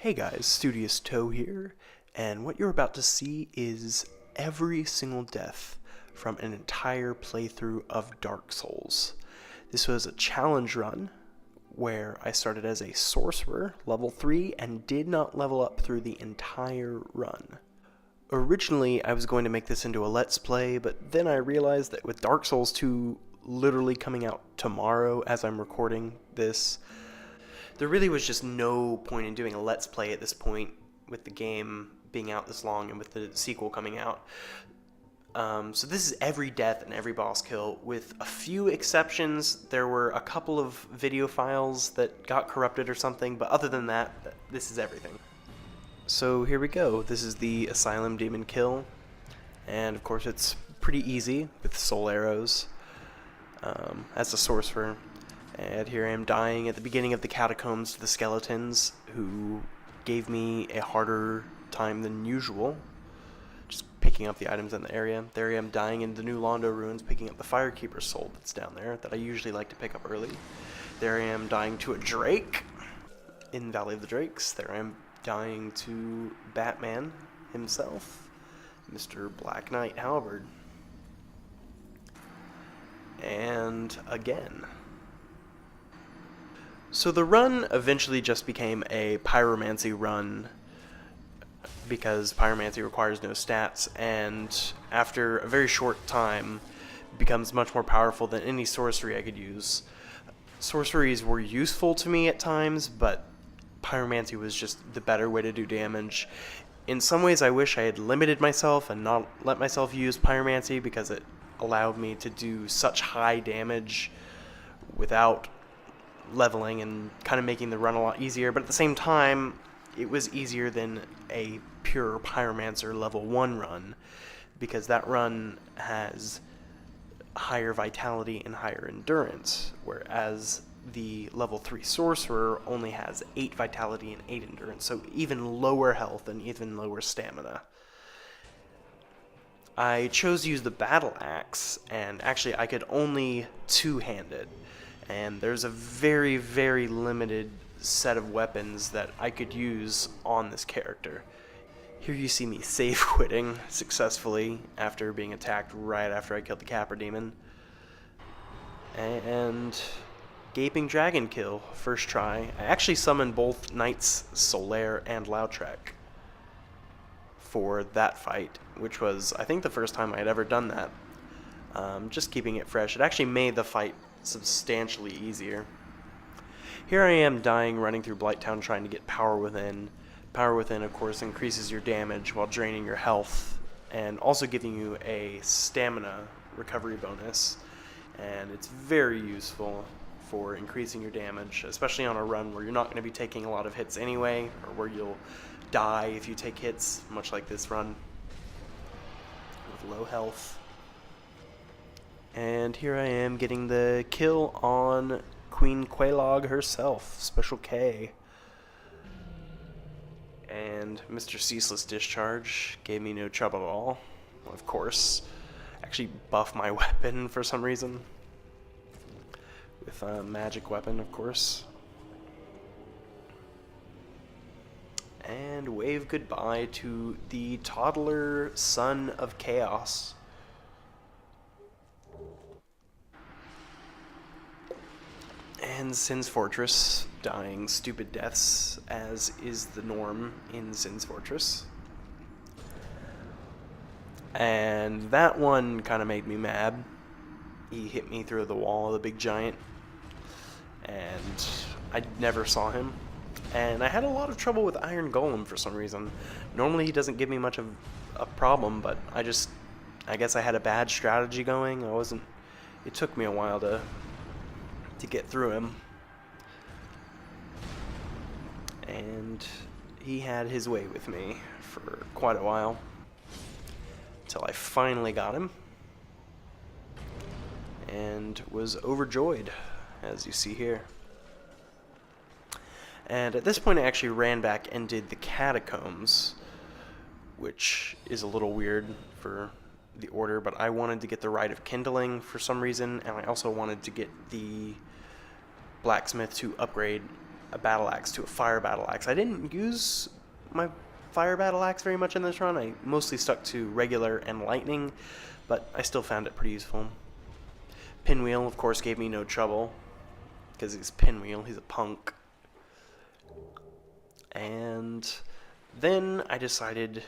Hey guys, Studious Toe here, and what you're about to see is every single death from an entire playthrough of Dark Souls. This was a challenge run where I started as a sorcerer, level 3, and did not level up through the entire run. Originally, I was going to make this into a Let's Play, but then I realized that with Dark Souls 2 literally coming out tomorrow as I'm recording this, there really was just no point in doing a Let's Play at this point with the game being out this long and with the sequel coming out. So this is every death and every boss kill, with a few exceptions. There were a couple of video files that got corrupted or something, but other than that, this is everything. So here we go. This is the Asylum Demon kill, and of course it's pretty easy with soul arrows as a sorcerer. And here I am dying at the beginning of the catacombs to the skeletons, who gave me a harder time than usual, just picking up the items in the area. There I am dying in the New Londo ruins, picking up the Firekeeper's soul that's down there, that I usually like to pick up early. There I am dying to a Drake in Valley of the Drakes. There I am dying to Batman himself, Mr. Black Knight Halberd. And again. So the run eventually just became a pyromancy run because pyromancy requires no stats, and after a very short time becomes much more powerful than any sorcery I could use. Sorceries were useful to me at times, but pyromancy was just the better way to do damage. In some ways I wish I had limited myself and not let myself use pyromancy, because it allowed me to do such high damage without leveling and kind of making the run a lot easier, but at the same time it was easier than a pure pyromancer level 1 run, because that run has higher vitality and higher endurance, whereas the level 3 sorcerer only has 8 vitality and 8 endurance, so even lower health and even lower stamina. I chose to use the battle axe, and actually I could only two-hand it. And there's a very, very limited set of weapons that I could use on this character. Here you see me save quitting successfully after being attacked right after I killed the Capra Demon. And Gaping Dragon kill, first try. I actually summoned both Knights Solaire and Lautrec for that fight, which was, I think, the first time I had ever done that. Just keeping it fresh. It actually made the fight substantially easier. Here I am dying, running through Blighttown trying to get Power Within. Power Within, of course, increases your damage while draining your health, and also giving you a stamina recovery bonus. And it's very useful for increasing your damage, especially on a run where you're not going to be taking a lot of hits anyway, or where you'll die if you take hits, much like this run with low health. And here I am getting the kill on Queen Quelaag herself, Special K. And Mr. Ceaseless Discharge gave me no trouble at all. Of course, actually buff my weapon for some reason. With a magic weapon, of course. And wave goodbye to the toddler son of chaos. And Sin's Fortress, dying stupid deaths, as is the norm in Sin's Fortress. And that one kind of made me mad. He hit me through the wall of the big giant, and I never saw him. And I had a lot of trouble with Iron Golem for some reason. Normally he doesn't give me much of a problem, but I guess I had a bad strategy going. It took me a while to get through him, and he had his way with me for quite a while until I finally got him and was overjoyed, as you see here. And at this point I actually ran back and did the catacombs, which is a little weird for the order, but I wanted to get the Rite of Kindling for some reason, and I also wanted to get the blacksmith to upgrade a battle axe to a fire battle axe. I didn't use my fire battle axe very much in this run. I mostly stuck to regular and lightning, but I still found it pretty useful. Pinwheel, of course, gave me no trouble, because he's Pinwheel, he's a punk. And then I decided,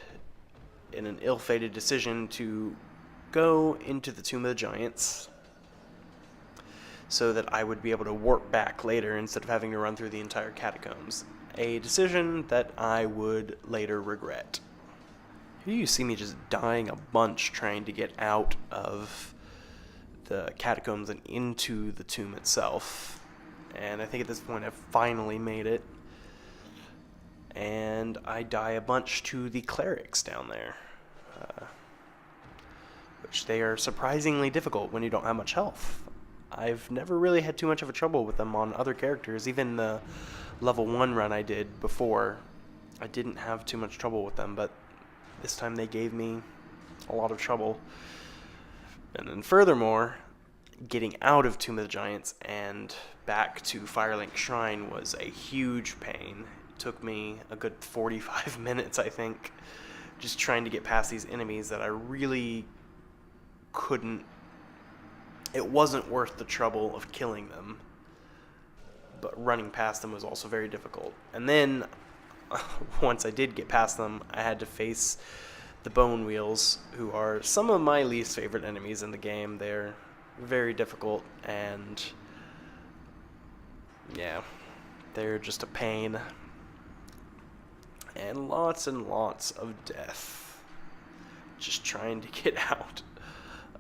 in an ill-fated decision, to go into the Tomb of the Giants so that I would be able to warp back later instead of having to run through the entire catacombs. A decision that I would later regret. Here you see me just dying a bunch trying to get out of the catacombs and into the tomb itself. And I think at this point I've finally made it. And I die a bunch to the clerics down there. Which they are surprisingly difficult when you don't have much health. I've never really had too much of a trouble with them on other characters. Even the level 1 run I did before, I didn't have too much trouble with them, but this time they gave me a lot of trouble. And then furthermore, getting out of Tomb of the Giants and back to Firelink Shrine was a huge pain. It took me a good 45 minutes, I think, just trying to get past these enemies that I really couldn't. It wasn't worth the trouble of killing them, but running past them was also very difficult. And then, once I did get past them, I had to face the Bone Wheels, who are some of my least favorite enemies in the game. They're very difficult, and yeah, they're just a pain. And lots of death, just trying to get out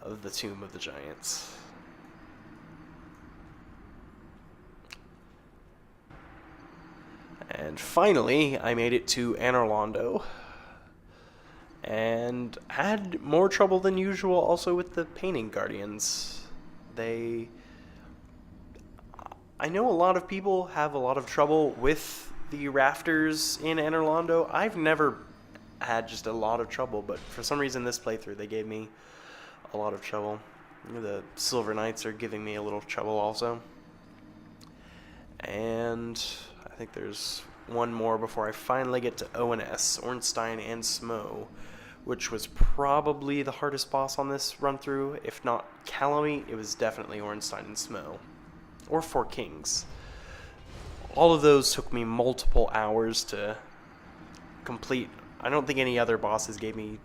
of the Tomb of the Giants. And finally, I made it to Anor Londo, and had more trouble than usual also with the Painting Guardians. I know a lot of people have a lot of trouble with the rafters in Anor Londo. I've never had just a lot of trouble, but for some reason this playthrough they gave me a lot of trouble. The Silver Knights are giving me a little trouble also. And I think there's one more before I finally get to ONS, Ornstein and Smough, which was probably the hardest boss on this run through. If not Calamite, it was definitely Ornstein and Smough. Or Four Kings. All of those took me multiple hours to complete. I don't think any other bosses gave me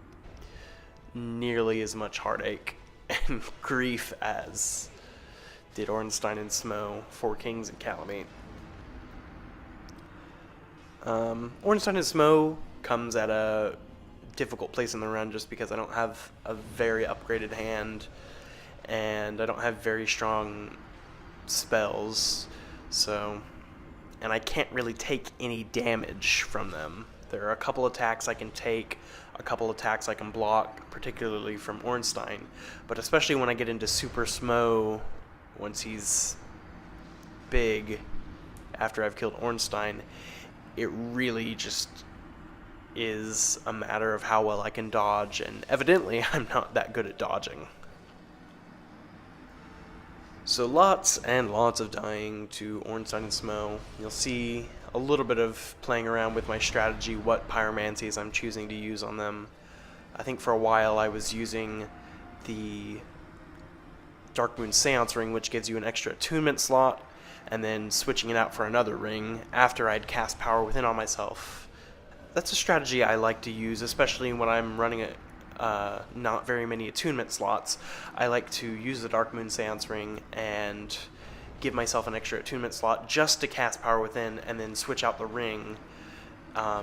nearly as much heartache and grief as did Ornstein and Smough, Four Kings, and Calamite. Ornstein and Smough comes at a difficult place in the run just because I don't have a very upgraded hand and I don't have very strong spells, and I can't really take any damage from them. There are a couple attacks I can take, a couple attacks I can block, particularly from Ornstein, but especially when I get into Super Smough, once he's big, after I've killed Ornstein, it really just is a matter of how well I can dodge, and evidently I'm not that good at dodging. So lots and lots of dying to Ornstein and Smough. You'll see a little bit of playing around with my strategy, what pyromancies I'm choosing to use on them. I think for a while I was using the Darkmoon Seance ring, which gives you an extra attunement slot, and then switching it out for another ring after I'd cast Power Within on myself. That's a strategy I like to use, especially when I'm running not very many attunement slots. I like to use the Darkmoon Seance ring and give myself an extra attunement slot just to cast Power Within and then switch out the ring.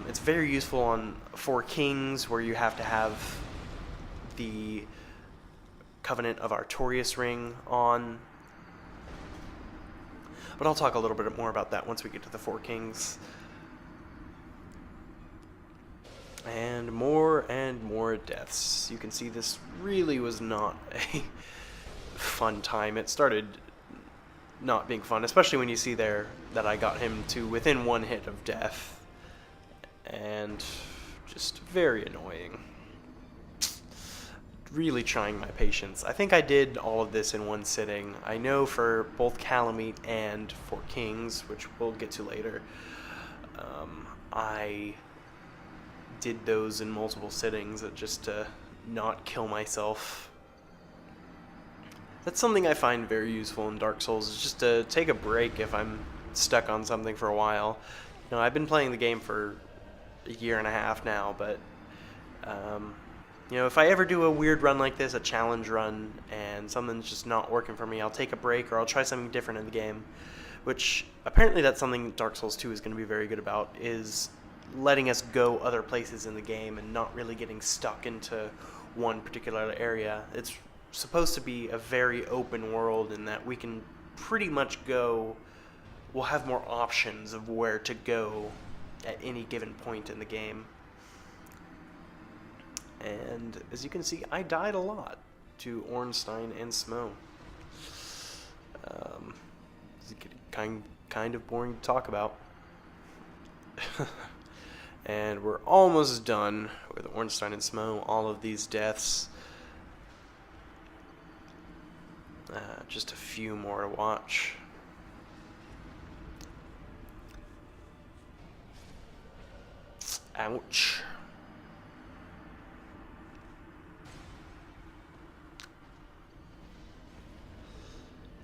It's very useful on Four Kings, where you have to have the Covenant of Artorias ring on. But I'll talk a little bit more about that once we get to the Four Kings. And more deaths. You can see this really was not a fun time. It started not being fun, especially when you see there that I got him to within one hit of death. And just very annoying. really trying my patience. I think I did all of this in one sitting. I know for both Calamite and for Kings, which we'll get to later, I did those in multiple sittings just to not kill myself. That's something I find very useful in Dark Souls, is just to take a break if I'm stuck on something for a while. I've been playing the game for a year and a half now, but if I ever do a weird run like this, a challenge run, and something's just not working for me, I'll take a break or I'll try something different in the game, which apparently that's something Dark Souls 2 is going to be very good about, is letting us go other places in the game and not really getting stuck into one particular area. It's supposed to be a very open world in that we can pretty much we'll have more options of where to go at any given point in the game. And as you can see, I died a lot to Ornstein and Smo. It's getting kind of boring to talk about. And we're almost done with Ornstein and Smo. All of these deaths. Just a few more to watch. Ouch.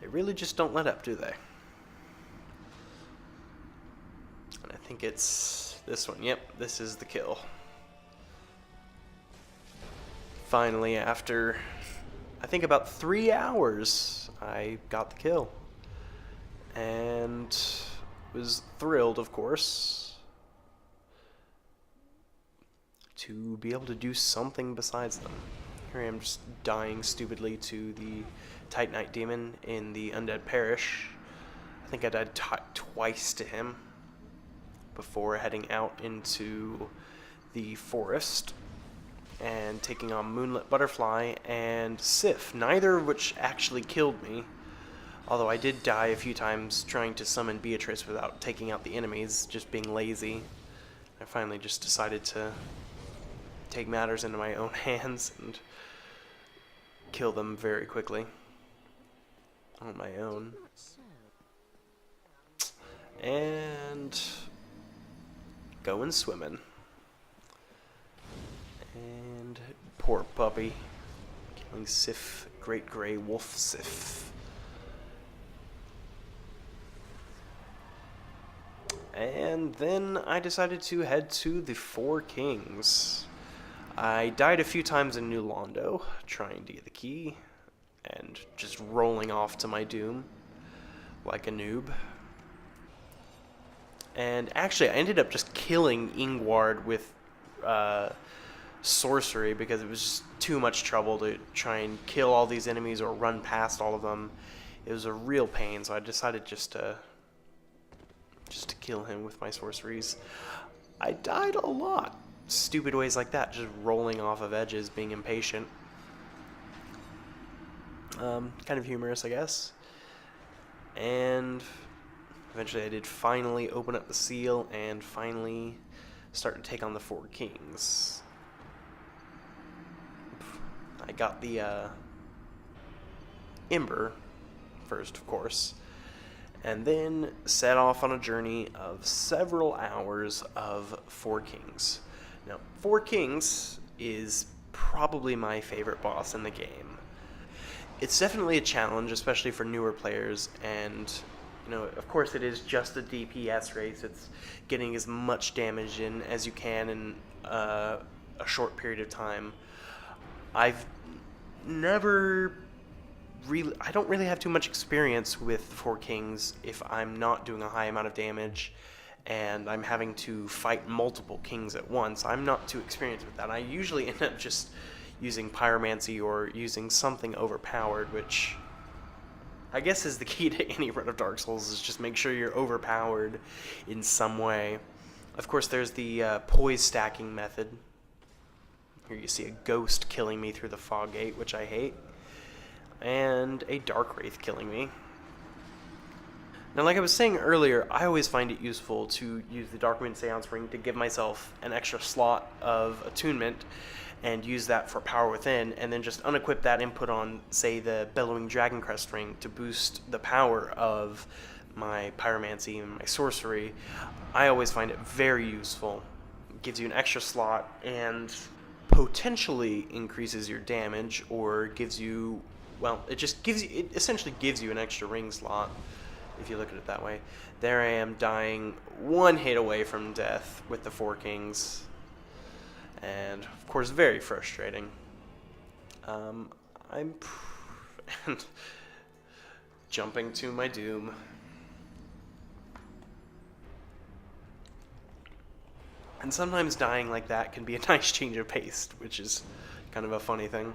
They really just don't let up, do they? And I think it's this one. Yep, this is the kill. Finally, after I think about 3 hours, I got the kill. And was thrilled, of course, to be able to do something besides them. Here I am just dying stupidly to the Titanite Demon in the Undead Parish. I think I died twice to him before heading out into the forest and taking on Moonlit Butterfly and Sif, neither of which actually killed me. Although I did die a few times trying to summon Beatrice without taking out the enemies, just being lazy. I finally just decided to take matters into my own hands and kill them very quickly on my own. And going swimming. And poor puppy. Killing Sif, Great Grey Wolf Sif. And then I decided to head to the Four Kings. I died a few times in New Londo, trying to get the key, and just rolling off to my doom, like a noob. And actually, I ended up just killing Ingward with sorcery, because it was just too much trouble to try and kill all these enemies or run past all of them. It was a real pain, so I decided just to kill him with my sorceries. I died a lot. Stupid ways like that, just rolling off of edges, being impatient. Kind of humorous, I guess. And eventually I did finally open up the seal and finally start to take on the Four Kings. I got the Ember first, of course, and then set off on a journey of several hours of Four Kings. Now, Four Kings is probably my favorite boss in the game. It's definitely a challenge, especially for newer players, and of course it is just a DPS race. It's getting as much damage in as you can in a short period of time. I don't really have too much experience with Four Kings if I'm not doing a high amount of damage and I'm having to fight multiple kings at once. I'm not too experienced with that. I usually end up just using pyromancy or using something overpowered, which I guess is the key to any run of Dark Souls, is just make sure you're overpowered in some way. Of course, there's the poise stacking method. Here you see a ghost killing me through the fog gate, which I hate, and a dark wraith killing me. Now, like I was saying earlier, I always find it useful to use the Dark Moon Seance Ring to give myself an extra slot of attunement, and use that for power within, and then just unequip that input on, say, the Bellowing Dragon Crest ring to boost the power of my pyromancy and my sorcery, I always find it very useful. It gives you an extra slot and potentially increases your damage, or gives you, well, it essentially gives you an extra ring slot, if you look at it that way. There I am, dying one hit away from death with the Four Kings, and of course very frustrating. I'm jumping to my doom. And sometimes dying like that can be a nice change of pace, which is kind of a funny thing.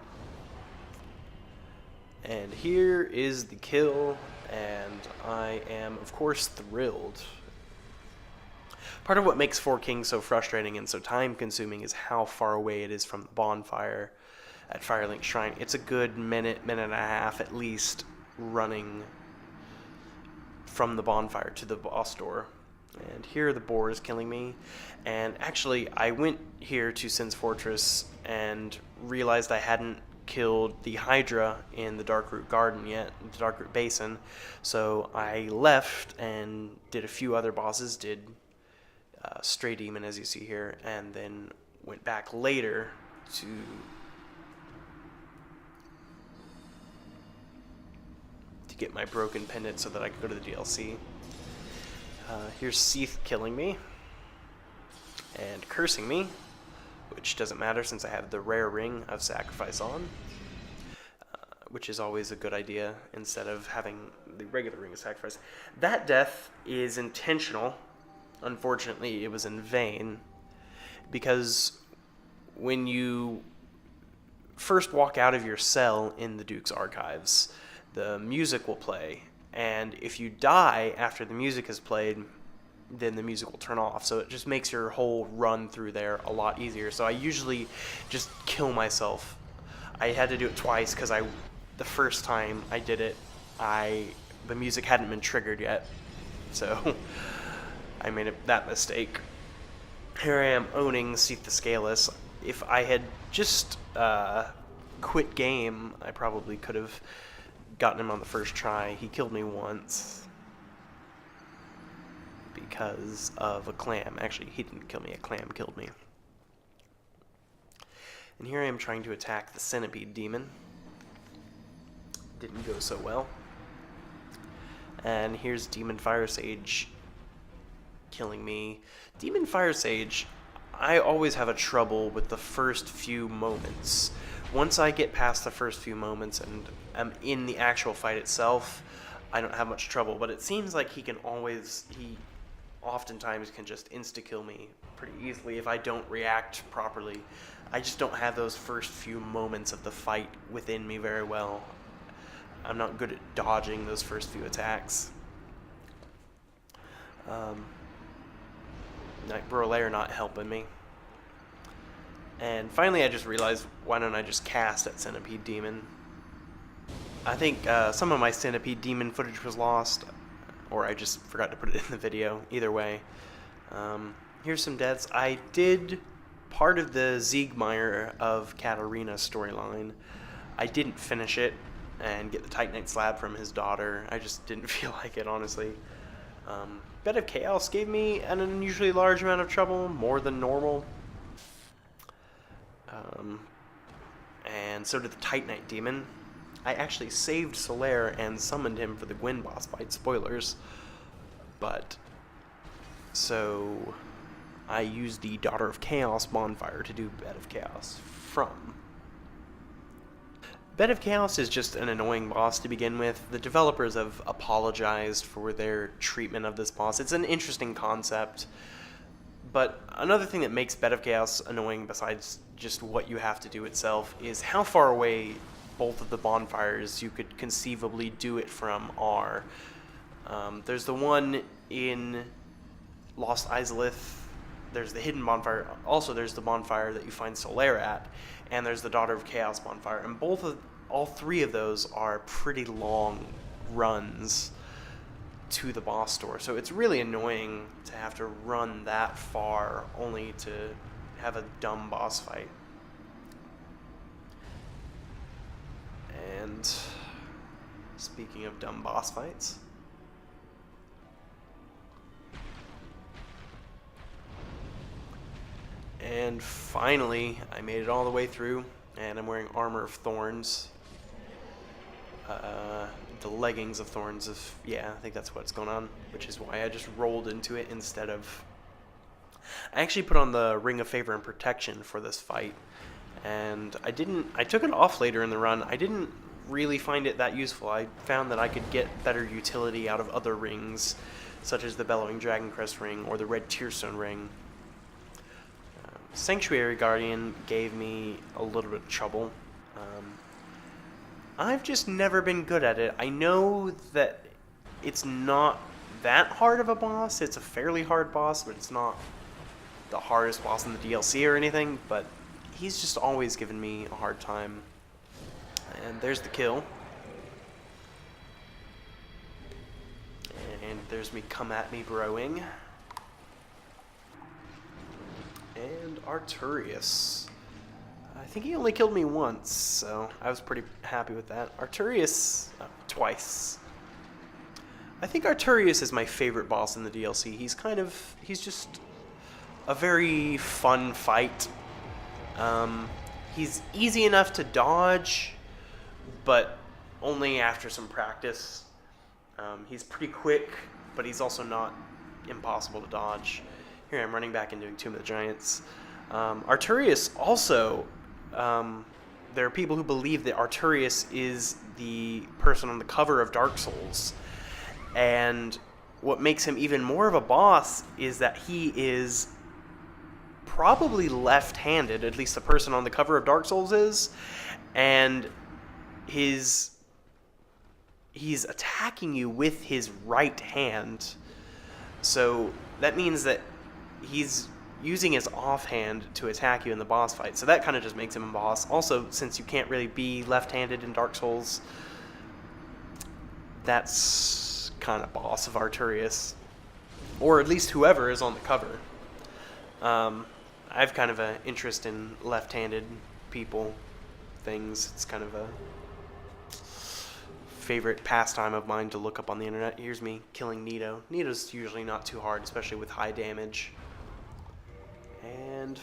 And here is the kill, and I am, of course, thrilled. Part of what makes Four Kings so frustrating and so time-consuming is how far away it is from the bonfire at Firelink Shrine. It's a good minute and a half at least running from the bonfire to the boss door. And here the boar is killing me. And actually, I went here to Sin's Fortress and realized I hadn't killed the Hydra in the Darkroot Garden yet, the Darkroot Basin. So I left and did a few other bosses, did Stray Demon, as you see here, and then went back later to get my broken pendant so that I could go to the DLC. Here's Seath killing me and cursing me, which doesn't matter since I have the rare ring of sacrifice on, which is always a good idea instead of having the regular ring of sacrifice. That death is intentional. Unfortunately, it was in vain, because when you first walk out of your cell in the Duke's Archives, the music will play, and if you die after the music has played, then the music will turn off. So it just makes your whole run through there a lot easier. So I usually just kill myself. I had to do it twice because the first time I did it, the music hadn't been triggered yet, so I made that mistake. Here I am owning Seath the Scaleless. If I had just quit game, I probably could have gotten him on the first try. He killed me once because of a clam. Actually, he didn't kill me, a clam killed me. And here I am trying to attack the Centipede Demon. Didn't go so well. And here's Demon Fire Sage killing me. Demon Fire Sage, I always have a trouble with the first few moments. Once I get past the first few moments and am in the actual fight itself, I don't have much trouble, but it seems like he oftentimes can just insta-kill me pretty easily if I don't react properly. I just don't have those first few moments of the fight within me very well. I'm not good at dodging those first few attacks. Night Brolair not helping me. And finally I just realized, why don't I just cast at Centipede Demon? I think some of my Centipede Demon footage was lost, or I just forgot to put it in the video. Either way. Here's some deaths. I did part of the Siegmeyer of Katarina storyline. I didn't finish it and get the Titanite slab from his daughter. I just didn't feel like it, honestly. Bed of Chaos gave me an unusually large amount of trouble, more than normal. And so did the Titanite Demon. I actually saved Solaire and summoned him for the Gwyn boss fight, spoilers. But, so I used the Daughter of Chaos bonfire to do Bed of Chaos from. Bed of Chaos is just an annoying boss to begin with. The developers have apologized for their treatment of this boss. It's an interesting concept, but another thing that makes Bed of Chaos annoying, besides just what you have to do itself, is how far away both of the bonfires you could conceivably do it from are. There's the one in Lost Izalith, there's the hidden bonfire, also there's the bonfire that you find Solaire at, and there's the Daughter of Chaos bonfire, and all three of those are pretty long runs to the boss door, so it's really annoying to have to run that far only to have a dumb boss fight. And speaking of dumb boss fights, and finally I made it all the way through, and I'm wearing Armor of Thorns. The leggings of Thorns of, yeah, I think that's what's going on, which is why I just rolled into it instead of... I actually put on the Ring of Favor and Protection for this fight, and I took it off later in the run. I didn't really find it that useful. I found that I could get better utility out of other rings, such as the Bellowing Dragoncrest ring or the Red Tearstone ring. Sanctuary Guardian gave me a little bit of trouble. I've just never been good at it. I know that it's not that hard of a boss. It's a fairly hard boss, but it's not the hardest boss in the DLC or anything, but he's just always given me a hard time. And there's the kill. And there's me come at me broing. And Arturius. I think he only killed me once, so I was pretty happy with that. Arturius, twice. I think Arturius is my favorite boss in the DLC. He's just a very fun fight. He's easy enough to dodge, but only after some practice. He's pretty quick, but he's also not impossible to dodge. Here I'm running back and doing Tomb of the Giants. Arturius also, there are people who believe that Arturius is the person on the cover of Dark Souls. And what makes him even more of a boss is that he is probably left-handed, at least the person on the cover of Dark Souls is, and he's attacking you with his right hand. So that means that he's using his offhand to attack you in the boss fight. So that kind of just makes him a boss. Also, since you can't really be left-handed in Dark Souls, that's kind of boss of Arturius. Or at least whoever is on the cover. I have kind of an interest in left-handed people things. It's kind of a favorite pastime of mine to look up on the internet. Here's me killing Nito. Nito's usually not too hard, especially with high damage. And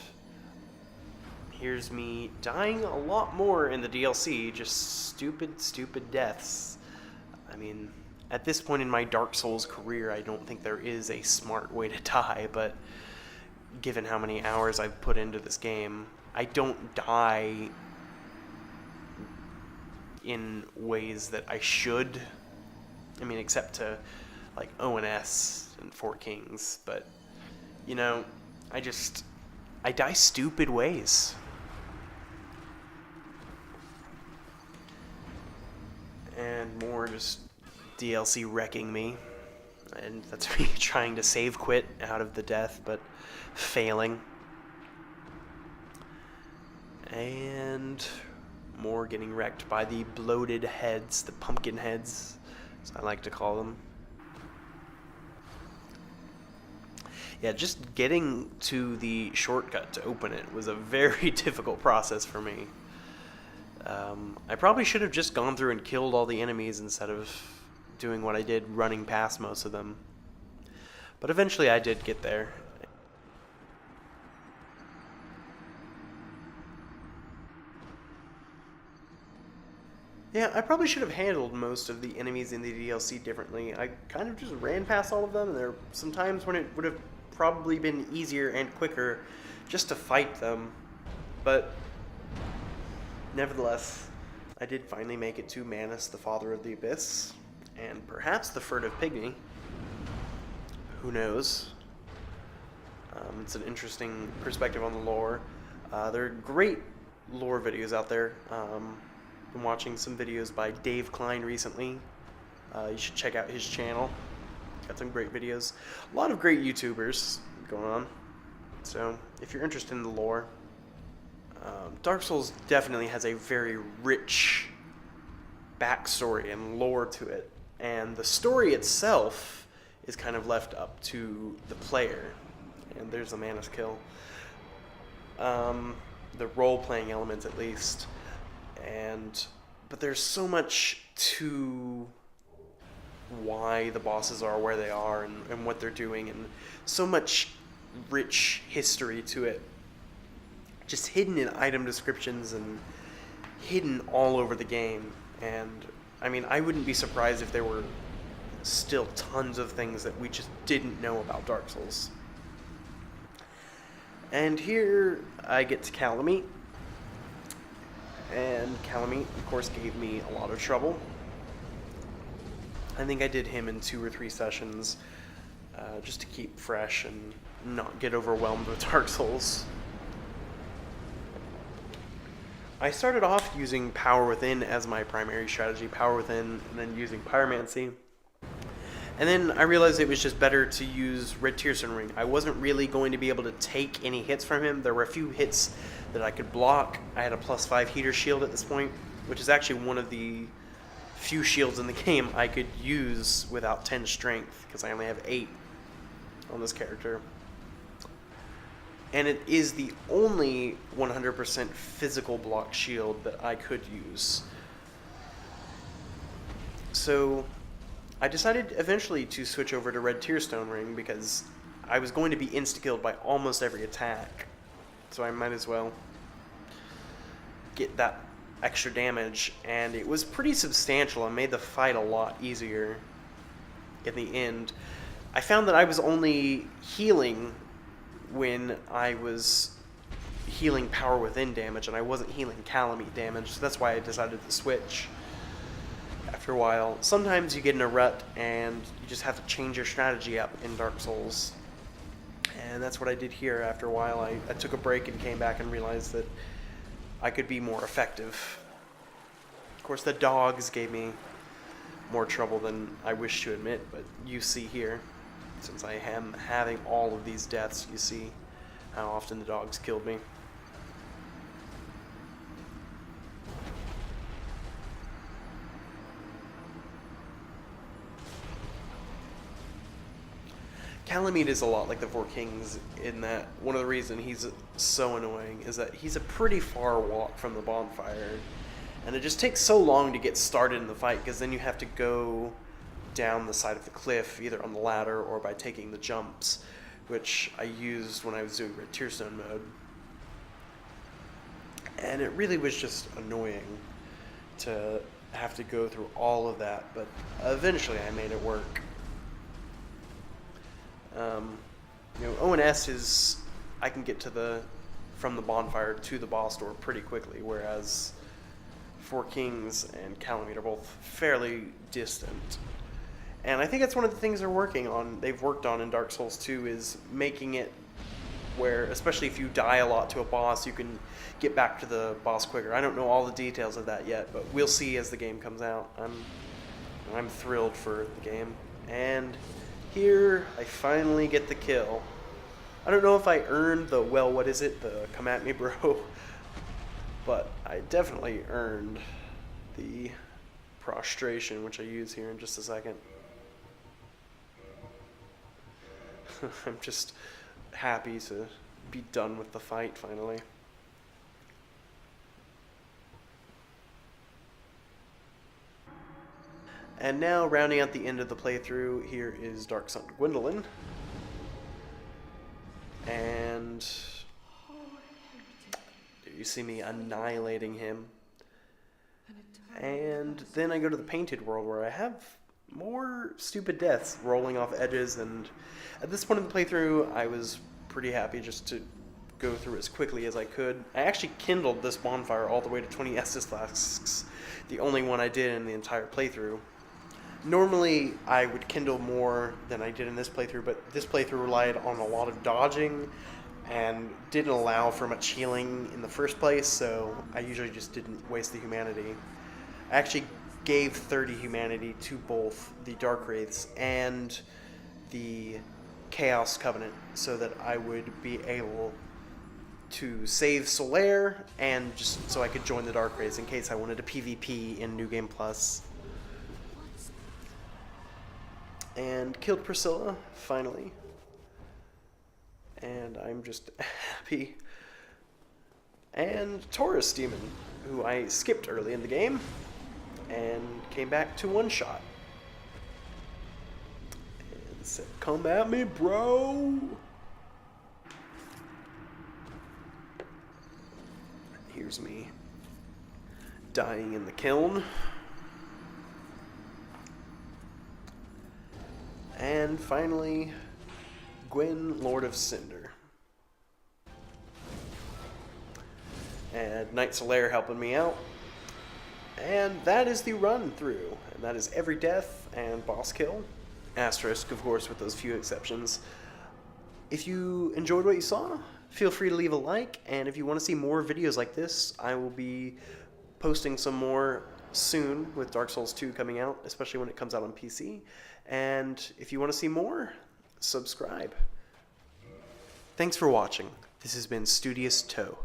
here's me dying a lot more in the DLC, just stupid deaths. I mean, at this point in my Dark Souls career, I don't think there is a smart way to die, but given how many hours I've put into this game, I don't die in ways that I should. I mean, except to like ONS and Four Kings, but you know, I die stupid ways. And more just DLC wrecking me. And that's me trying to save quit out of the death, but failing. And more getting wrecked by the bloated heads, the pumpkin heads, as I like to call them. Yeah, just getting to the shortcut to open it was a very difficult process for me. I probably should have just gone through and killed all the enemies instead of doing what I did, running past most of them. But eventually I did get there. Yeah, I probably should have handled most of the enemies in the DLC differently. I kind of just ran past all of them, and there are some times when it would have probably been easier and quicker just to fight them. But nevertheless, I did finally make it to Manus, the Father of the Abyss, and perhaps the Furtive Pygmy. Who knows? It's an interesting perspective on the lore. There are great lore videos out there. Been watching some videos by Dave Klein recently. You should check out his channel. Got some great videos. A lot of great YouTubers going on. So if you're interested in the lore, Dark Souls definitely has a very rich backstory and lore to it. And the story itself is kind of left up to the player. And there's a Manus kill. The role-playing elements, at least. But but there's so much to why the bosses are where they are and what they're doing, and so much rich history to it. Just hidden in item descriptions and hidden all over the game. And I mean, I wouldn't be surprised if there were still tons of things that we just didn't know about Dark Souls. And here I get to Calamite. And Calamite, of course, gave me a lot of trouble. I think I did him in 2 or 3 sessions, just to keep fresh and not get overwhelmed with Dark Souls. I started off using Power Within as my primary strategy, Power Within, and then using Pyromancy. And then I realized it was just better to use Red Tearstone Ring. I wasn't really going to be able to take any hits from him. There were a few hits that I could block. I had a +5 heater shield at this point, which is actually one of the few shields in the game I could use without 10 strength, because I only have 8 on this character. And it is the only 100% physical block shield that I could use. So I decided eventually to switch over to Red Tearstone Ring because I was going to be insta-killed by almost every attack. So I might as well get that extra damage, and it was pretty substantial and made the fight a lot easier in the end. I found that I was only healing when I was healing Power Within damage, and I wasn't healing Calamite damage, so that's why I decided to switch after a while. Sometimes you get in a rut and you just have to change your strategy up in Dark Souls, and that's what I did here. After a while I took a break and came back and realized that I could be more effective. Of course, the dogs gave me more trouble than I wish to admit, but you see here, since I am having all of these deaths, you see how often the dogs killed me. Calamite is a lot like the Four Kings in that one of the reasons he's so annoying is that he's a pretty far walk from the bonfire, and it just takes so long to get started in the fight because then you have to go down the side of the cliff either on the ladder or by taking the jumps, which I used when I was doing Red Tearstone mode. And it really was just annoying to have to go through all of that, but eventually I made it work. ONS is, I can get to from the bonfire to the boss door pretty quickly, whereas Four Kings and Calamite are both fairly distant. And I think that's one of the things they've worked on in Dark Souls 2, is making it where, especially if you die a lot to a boss, you can get back to the boss quicker. I don't know all the details of that yet, but we'll see as the game comes out. I'm thrilled for the game. And here, I finally get the kill. I don't know if I earned the come at me bro, but I definitely earned the prostration, which I use here in just a second. I'm just happy to be done with the fight finally. And now, rounding out the end of the playthrough, here is Dark Sun Gwendolyn. And you see me annihilating him. And then I go to the Painted World, where I have more stupid deaths rolling off edges, and at this point in the playthrough I was pretty happy just to go through as quickly as I could. I actually kindled this bonfire all the way to 20 Estus flasks, the only one I did in the entire playthrough. Normally I would kindle more than I did in this playthrough, but this playthrough relied on a lot of dodging and didn't allow for much healing in the first place, so I usually just didn't waste the humanity. I actually gave 30 humanity to both the Dark Wraiths and the Chaos Covenant so that I would be able to save Solaire and just so I could join the Dark Wraiths in case I wanted to PvP in New Game Plus. And killed Priscilla, finally. And I'm just happy. And Taurus Demon, who I skipped early in the game. and came back to one shot. And said, "Come at me, bro." Here's me dying in the kiln. And finally, Gwyn, Lord of Cinder. And Knight Solaire helping me out. And that is the run through. And that is every death and boss kill. Asterisk, of course, with those few exceptions. If you enjoyed what you saw, feel free to leave a like. And if you want to see more videos like this, I will be posting some more soon with Dark Souls 2 coming out, especially when it comes out on PC. And if you want to see more, subscribe. Thanks for watching. This has been Studious Toe.